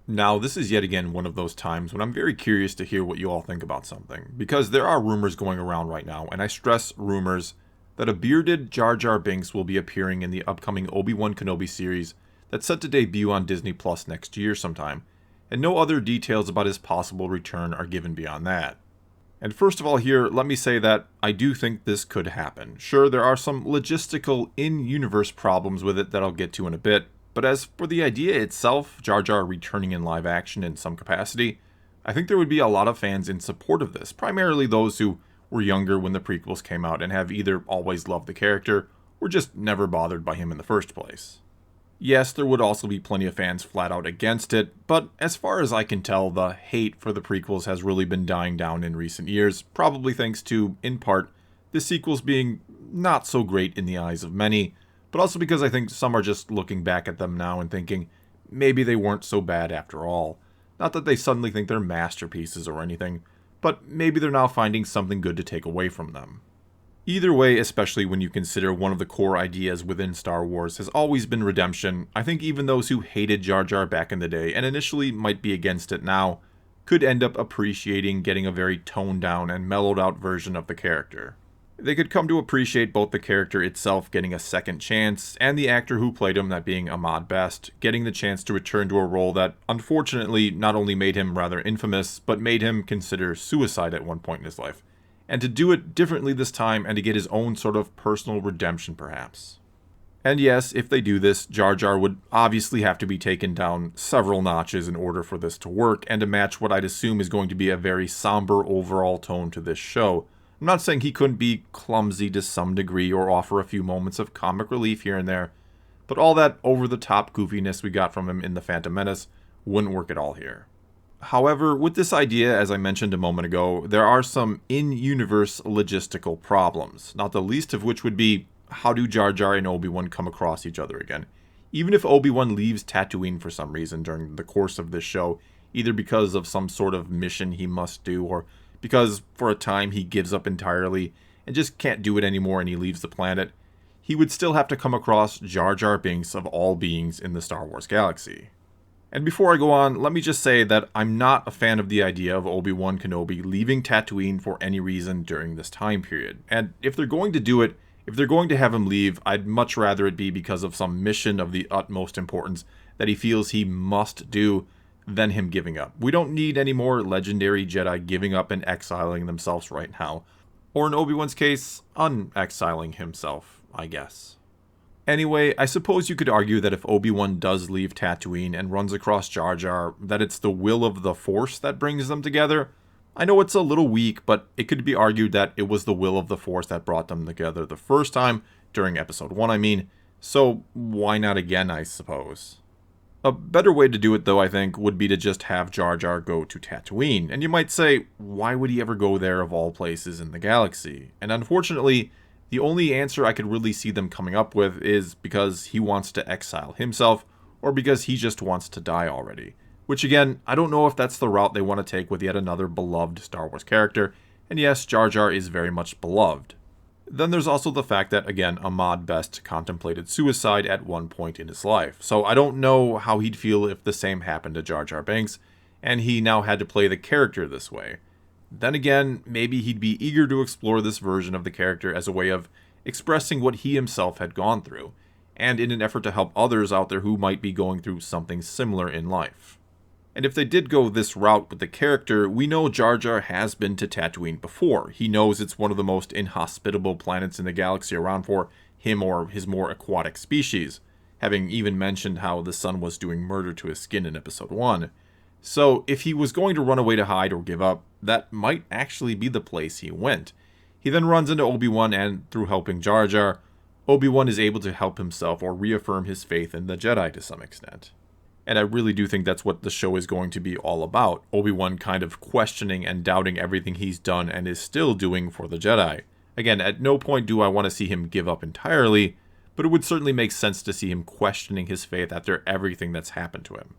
Now, this is yet again one of those times when I'm very curious to hear what you all think about something, because there are rumors going around right now, and I stress rumors, that a bearded Jar Jar Binks will be appearing in the upcoming ObiWan Kenobi series that's set to debut on Disney Plus next year sometime, and no other details about his possible return are given beyond that. And first of all here, let me say that I do think this could happen. Sure, there are some logistical in-universe problems with it that I'll get to in a bit, but as for the idea itself, Jar Jar returning in live action in some capacity, I think there would be a lot of fans in support of this, primarily those who were younger when the prequels came out and have either always loved the character or just never bothered by him in the first place. Yes, there would also be plenty of fans flat out against it, but as far as I can tell, the hate for the prequels has really been dying down in recent years, probably thanks to, in part, the sequels being not so great in the eyes of many, but also because I think some are just looking back at them now and thinking, maybe they weren't so bad after all. Not that they suddenly think they're masterpieces or anything, but maybe they're now finding something good to take away from them. Either way, especially when you consider one of the core ideas within Star Wars has always been redemption, I think even those who hated Jar Jar back in the day and initially might be against it now, could end up appreciating getting a very toned down and mellowed out version of the character. They could come to appreciate both the character itself getting a second chance, and the actor who played him, that being Ahmad Best, getting the chance to return to a role that unfortunately not only made him rather infamous, but made him consider suicide at one point in his life. And to do it differently this time and to get his own sort of personal redemption perhaps. And yes, if they do this, Jar Jar would obviously have to be taken down several notches in order for this to work and to match what I'd assume is going to be a very somber overall tone to this show. I'm not saying he couldn't be clumsy to some degree or offer a few moments of comic relief here and there, but all that over-the-top goofiness we got from him in The Phantom Menace wouldn't work at all here. However, with this idea, as I mentioned a moment ago, there are some in-universe logistical problems, not the least of which would be, how do Jar Jar and Obi-Wan come across each other again? Even if Obi-Wan leaves Tatooine for some reason during the course of this show, either because of some sort of mission he must do, or because for a time he gives up entirely and just can't do it anymore and he leaves the planet, he would still have to come across Jar Jar Binks of all beings in the Star Wars galaxy. And before I go on, let me just say that I'm not a fan of the idea of Obi-Wan Kenobi leaving Tatooine for any reason during this time period. And if they're going to do it, if they're going to have him leave, I'd much rather it be because of some mission of the utmost importance that he feels he must do than him giving up. We don't need any more legendary Jedi giving up and exiling themselves right now. Or in Obi-Wan's case, unexiling himself, I guess. Anyway, I suppose you could argue that if Obi-Wan does leave Tatooine and runs across Jar Jar, that it's the will of the Force that brings them together. I know it's a little weak, but it could be argued that it was the will of the Force that brought them together the first time, during Episode 1 I mean, so why not again, I suppose. A better way to do it, though, I think, would be to just have Jar Jar go to Tatooine, and you might say, why would he ever go there of all places in the galaxy? And unfortunately, the only answer I could really see them coming up with is because he wants to exile himself, or because he just wants to die already. Which again, I don't know if that's the route they want to take with yet another beloved Star Wars character, and yes, Jar Jar is very much beloved. Then there's also the fact that, again, Ahmad Best contemplated suicide at one point in his life, so I don't know how he'd feel if the same happened to Jar Jar Binks, and he now had to play the character this way. Then again, maybe he'd be eager to explore this version of the character as a way of expressing what he himself had gone through, and in an effort to help others out there who might be going through something similar in life. And if they did go this route with the character, we know Jar Jar has been to Tatooine before. He knows it's one of the most inhospitable planets in the galaxy around for him or his more aquatic species, having even mentioned how the sun was doing murder to his skin in Episode 1. So if he was going to run away to hide or give up, that might actually be the place he went. He then runs into Obi-Wan, and through helping Jar Jar, Obi-Wan is able to help himself or reaffirm his faith in the Jedi to some extent. And I really do think that's what the show is going to be all about. Obi-Wan kind of questioning and doubting everything he's done and is still doing for the Jedi. Again, at no point do I want to see him give up entirely, but it would certainly make sense to see him questioning his faith after everything that's happened to him.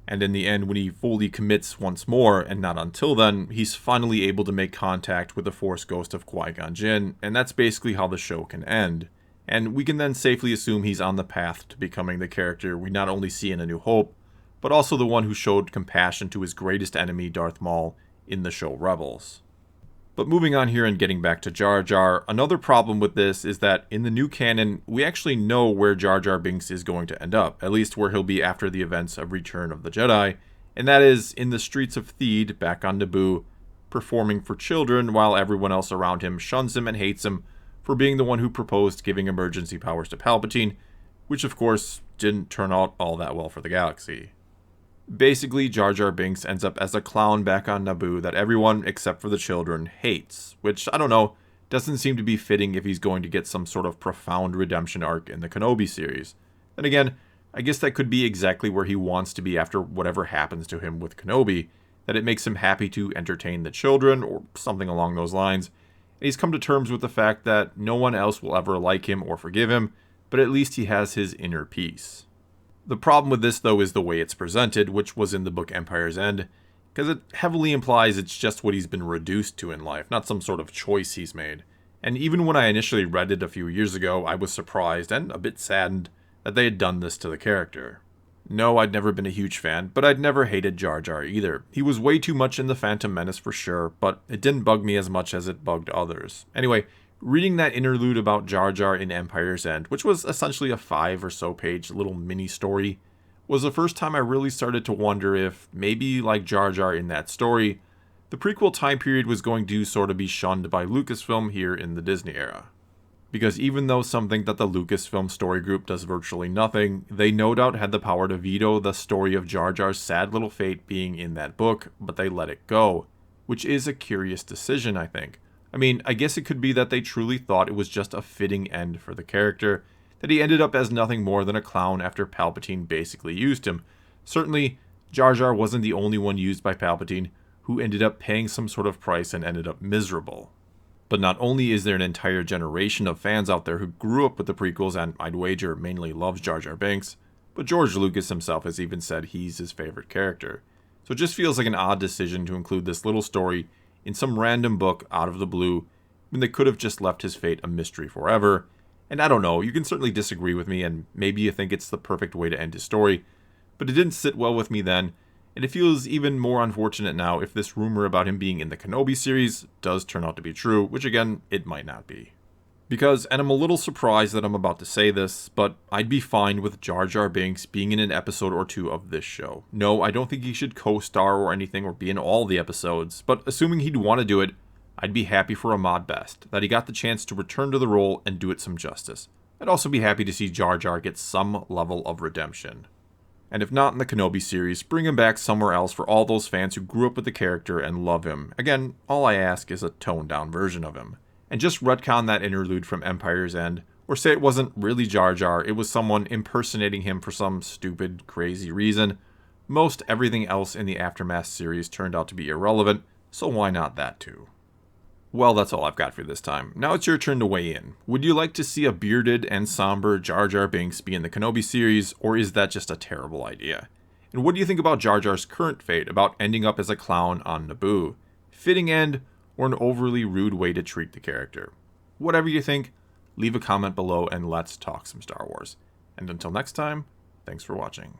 And in the end, when he fully commits once more, and not until then, he's finally able to make contact with the Force ghost of Qui-Gon Jinn, and that's basically how the show can end. And we can then safely assume he's on the path to becoming the character we not only see in A New Hope, but also the one who showed compassion to his greatest enemy, Darth Maul, in the show Rebels. But moving on here and getting back to Jar Jar, another problem with this is that in the new canon, we actually know where Jar Jar Binks is going to end up, at least where he'll be after the events of Return of the Jedi, and that is in the streets of Theed, back on Naboo, performing for children while everyone else around him shuns him and hates him for being the one who proposed giving emergency powers to Palpatine, which of course didn't turn out all that well for the galaxy. Basically, Jar Jar Binks ends up as a clown back on Naboo that everyone, except for the children, hates, which, I don't know, doesn't seem to be fitting if he's going to get some sort of profound redemption arc in the Kenobi series. Then again, I guess that could be exactly where he wants to be after whatever happens to him with Kenobi, that it makes him happy to entertain the children, or something along those lines, and he's come to terms with the fact that no one else will ever like him or forgive him, but at least he has his inner peace. The problem with this, though, is the way it's presented, which was in the book Empire's End, because it heavily implies it's just what he's been reduced to in life, not some sort of choice he's made. And even when I initially read it a few years ago, I was surprised and a bit saddened that they had done this to the character. No, I'd never been a huge fan, but I'd never hated Jar Jar either. He was way too much in The Phantom Menace for sure, but it didn't bug me as much as it bugged others. Anyway, reading that interlude about Jar Jar in Empire's End, which was essentially a 5 or so page little mini story, was the first time I really started to wonder if, maybe like Jar Jar in that story, the prequel time period was going to sort of be shunned by Lucasfilm here in the Disney era. Because even though some think that the Lucasfilm story group does virtually nothing, they no doubt had the power to veto the story of Jar Jar's sad little fate being in that book, but they let it go, which is a curious decision, I think. I mean, I guess it could be that they truly thought it was just a fitting end for the character, that he ended up as nothing more than a clown after Palpatine basically used him. Certainly, Jar Jar wasn't the only one used by Palpatine who ended up paying some sort of price and ended up miserable. But not only is there an entire generation of fans out there who grew up with the prequels and, I'd wager, mainly loves Jar Jar Binks, but George Lucas himself has even said he's his favorite character. So it just feels like an odd decision to include this little story in some random book out of the blue when they could have just left his fate a mystery forever. And I don't know, you can certainly disagree with me and maybe you think it's the perfect way to end his story, but it didn't sit well with me then, and it feels even more unfortunate now if this rumor about him being in the Kenobi series does turn out to be true, which again, it might not be. Because, and I'm a little surprised that I'm about to say this, but I'd be fine with Jar Jar Binks being in an episode or two of this show. No, I don't think he should co-star or anything or be in all the episodes, but assuming he'd want to do it, I'd be happy for Ahmad Best, that he got the chance to return to the role and do it some justice. I'd also be happy to see Jar Jar get some level of redemption. And if not in the Kenobi series, bring him back somewhere else for all those fans who grew up with the character and love him. Again, all I ask is a toned-down version of him. And just retcon that interlude from Empire's End, or say it wasn't really Jar Jar, it was someone impersonating him for some stupid, crazy reason. Most everything else in the Aftermath series turned out to be irrelevant, so why not that too? Well, that's all I've got for this time. Now it's your turn to weigh in. Would you like to see a bearded and somber Jar Jar Binks be in the Kenobi series, or is that just a terrible idea? And what do you think about Jar Jar's current fate, about ending up as a clown on Naboo? Fitting end, or an overly rude way to treat the character? Whatever you think, leave a comment below and let's talk some Star Wars. And until next time, thanks for watching.